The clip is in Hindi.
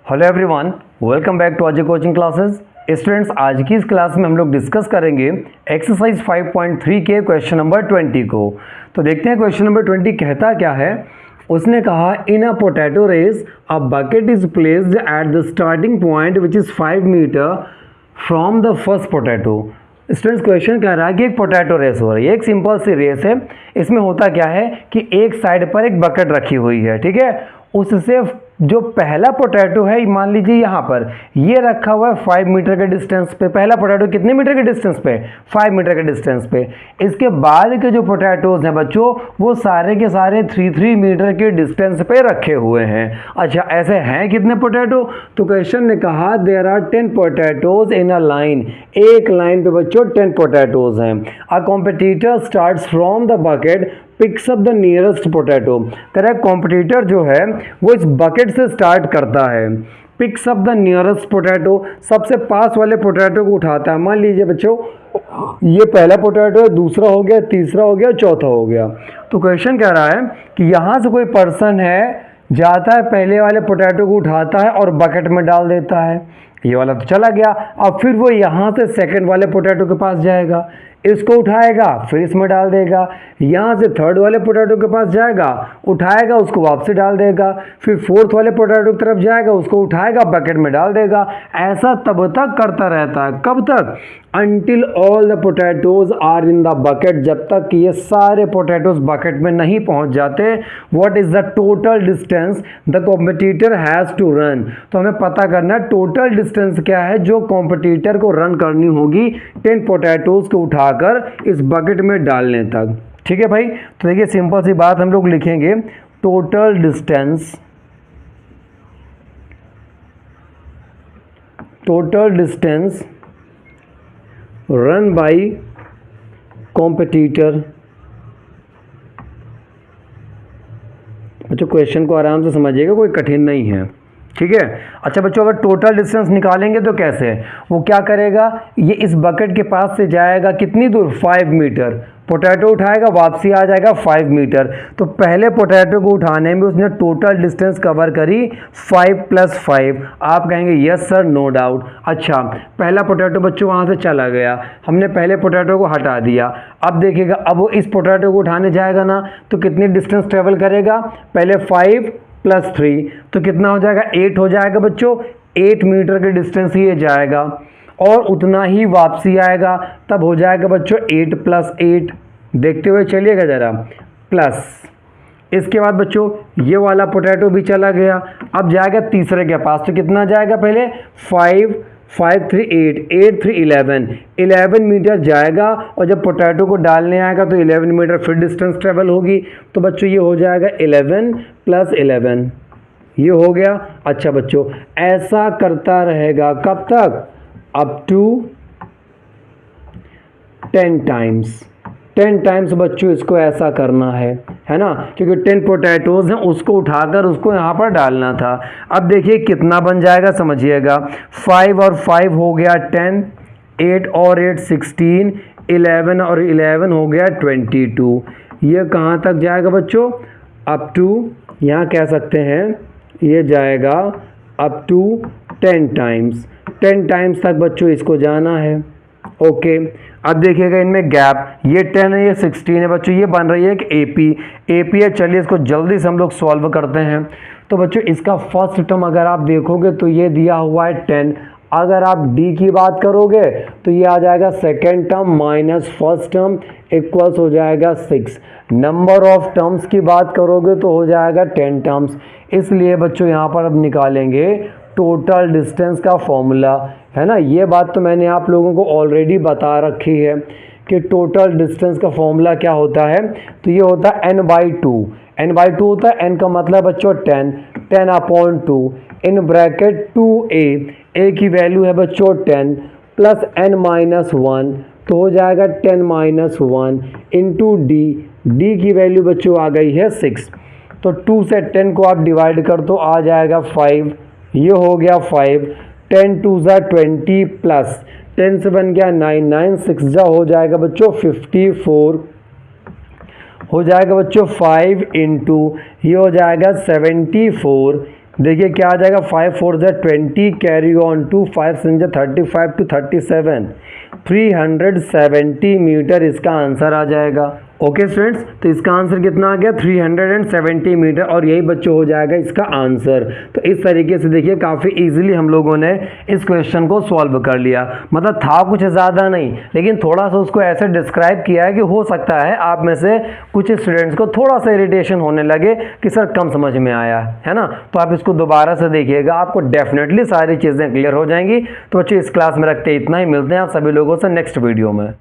Hello everyone, welcome back to Ajay coaching classes. Students, आज की इस क्लास में हम लोग डिस्कस करेंगे एक्सरसाइज 5.3 के क्वेश्चन नंबर 20 को। तो देखते हैं क्वेश्चन नंबर 20 कहता क्या है। उसने कहा in a potato race a bucket is placed at the starting point which is 5 metre from the first potato. Students, question कह रहा है कि एक पोटैटो रेस हो रही है, एक सिंपल सी रेस है। इसमें होता क्या है कि एक साइड पर एक बकेट रखी हुई है, ठीक है। उससे जो पहला पोटैटो है, मान लीजिए यहाँ पर ये रखा हुआ है 5 मीटर के डिस्टेंस पे। पहला पोटैटो कितने मीटर के डिस्टेंस पे? 5 मीटर के डिस्टेंस पे। इसके बाद के जो पोटैटोज हैं बच्चों, वो सारे के सारे 3 मीटर के डिस्टेंस पे रखे हुए हैं। अच्छा, ऐसे हैं कितने पोटैटो? तो क्वेश्चन ने कहा there are 10 potatoes in a line. एक लाइन पे बच्चों 10 पोटैटोज हैं। A competitor starts from the bucket picks up the nearest potato. तेरा कॉम्पिटिटर जो है वो इस बकेट से स्टार्ट करता है। Picks up the nearest potato, सबसे पास वाले पोटैटो को उठाता है। मान लीजिए बच्चों ये पहला पोटैटो है, दूसरा हो गया, तीसरा हो गया, चौथा हो गया। तो क्वेश्चन कह रहा है कि यहाँ से कोई पर्सन है, जाता है, पहले वाले पोटैटो को उठाता है और बकेट में डाल देता है। ये वाला तो चला गया। अब फिर वो यहाँ से सेकंड वाले पोटैटो के पास जाएगा, इसको उठाएगा, फिर इसमें डाल देगा। यहाँ से थर्ड वाले पोटैटो के पास जाएगा, उठाएगा, उसको वापसी डाल देगा। फिर फोर्थ वाले पोटैटो की तरफ जाएगा, उसको उठाएगा, बकेट में डाल देगा। ऐसा तब तक करता रहता है। कब तक? Until all the potatoes are in the bucket, जब तक कि ये सारे पोटैटोज बकेट में नहीं पहुंच जाते। What is the total distance the competitor has to run. तो हमें पता करना है टोटल डिस्टेंस क्या है जो कॉम्पिटिटर को रन करनी होगी 10 पोटैटोज को उठाकर इस बकेट में डालने तक। ठीक है भाई। तो देखिए सिंपल सी बात हम लोग लिखेंगे, total distance run by competitor. बच्चों क्वेश्चन को आराम से समझिएगा, कोई कठिन नहीं है, ठीक है। अच्छा बच्चों, अगर टोटल डिस्टेंस निकालेंगे तो कैसे? वो क्या करेगा, ये इस बकेट के पास से जाएगा कितनी दूर? 5 मीटर। पोटैटो उठाएगा, वापसी आ जाएगा 5 मीटर। तो पहले पोटैटो को उठाने में उसने टोटल डिस्टेंस कवर करी 5 + 5। आप कहेंगे यस सर, नो डाउट। अच्छा, पहला पोटैटो बच्चों वहाँ से चला गया, हमने पहले पोटैटो को हटा दिया। अब देखिएगा, अब वो इस पोटैटो को उठाने जाएगा ना, तो कितनी डिस्टेंस ट्रेवल करेगा? पहले 5 + 3, तो कितना हो जाएगा? 8 हो जाएगा बच्चों। 8 मीटर के डिस्टेंस ही ये जाएगा और उतना ही वापसी आएगा। तब हो जाएगा बच्चों 8 + 8। देखते हुए चलिएगा ज़रा, प्लस इसके बाद बच्चों ये वाला पोटैटो भी चला गया। अब जाएगा तीसरे के पास, तो कितना जाएगा? पहले 5 5 3 8 8 3 11 मीटर जाएगा। और जब पोटैटो को डालने आएगा तो 11 मीटर फिर डिस्टेंस ट्रेवल होगी। तो बच्चों ये हो जाएगा 11 + 11, ये हो गया। अच्छा बच्चों, ऐसा करता रहेगा कब तक? Up to 10 times. 10 टाइम्स बच्चों इसको ऐसा करना है ना, क्योंकि 10 पोटैटोज हैं, उसको उठाकर उसको यहाँ पर डालना था। अब देखिए कितना बन जाएगा, समझिएगा। 5 और 5 हो गया 10, 8 और 8 16, 11 और 11 हो गया 22। ये कहाँ तक जाएगा बच्चों? अप टू, यहाँ कह सकते हैं ये जाएगा अप टू 10 टाइम्स। 10 टाइम्स तक बच्चों इसको जाना है। ओके, अब देखिएगा इनमें गैप, ये 10 है, ये 16 है बच्चों। ये बन रही है एक एपी है। चलिए इसको जल्दी से हम लोग सॉल्व करते हैं। तो बच्चों इसका फर्स्ट टर्म अगर आप देखोगे तो ये दिया हुआ है 10। अगर आप डी की बात करोगे तो ये आ जाएगा second term minus first term equals हो जाएगा 6। नंबर ऑफ टर्म्स की बात करोगे तो हो जाएगा 10 टर्म्स। इसलिए बच्चों यहाँ पर अब निकालेंगे टोटल डिस्टेंस का फॉर्मूला, है ना। ये बात तो मैंने आप लोगों को ऑलरेडी बता रखी है कि टोटल डिस्टेंस का फॉर्मूला क्या होता है। तो ये होता है n/2। n/2 होता है, n का मतलब बच्चों 10/2 इन ब्रैकेट 2a की वैल्यू है बच्चों 10 + n-1, तो हो जाएगा 10 - 1 इंटू डी की वैल्यू बच्चों आ गई है 6। तो 2 से 10 को आप डिवाइड कर तो आ जाएगा 5, ये हो गया 5। 10 2 = 20 प्लस 10 से बन गया 9, 9 6 जा हो जाएगा बच्चों 54, हो जाएगा बच्चों 5 इंटू ये हो जाएगा 74 देखिए क्या आ जाएगा, 5 4 जा 20 कैरी ऑन टू 5 7 जा 35 टू 37, 370 मीटर इसका आंसर आ जाएगा। ओके स्टूडेंट्स, तो इसका आंसर कितना आ गया, 370 मीटर, और यही बच्चों हो जाएगा इसका आंसर। तो इस तरीके से देखिए काफ़ी इजीली हम लोगों ने इस क्वेश्चन को सॉल्व कर लिया। मतलब था कुछ ज़्यादा नहीं, लेकिन थोड़ा सा उसको ऐसे डिस्क्राइब किया है कि हो सकता है आप में से कुछ स्टूडेंट्स को थोड़ा सा इरिटेशन होने लगे कि सर कम समझ में आया है ना। तो आप इसको दोबारा से देखिएगा, आपको डेफिनेटली सारी चीज़ें क्लियर हो जाएंगी। तो बच्चों इस क्लास में रखते इतना ही, मिलते हैं आप सभी लोगों से नेक्स्ट वीडियो में।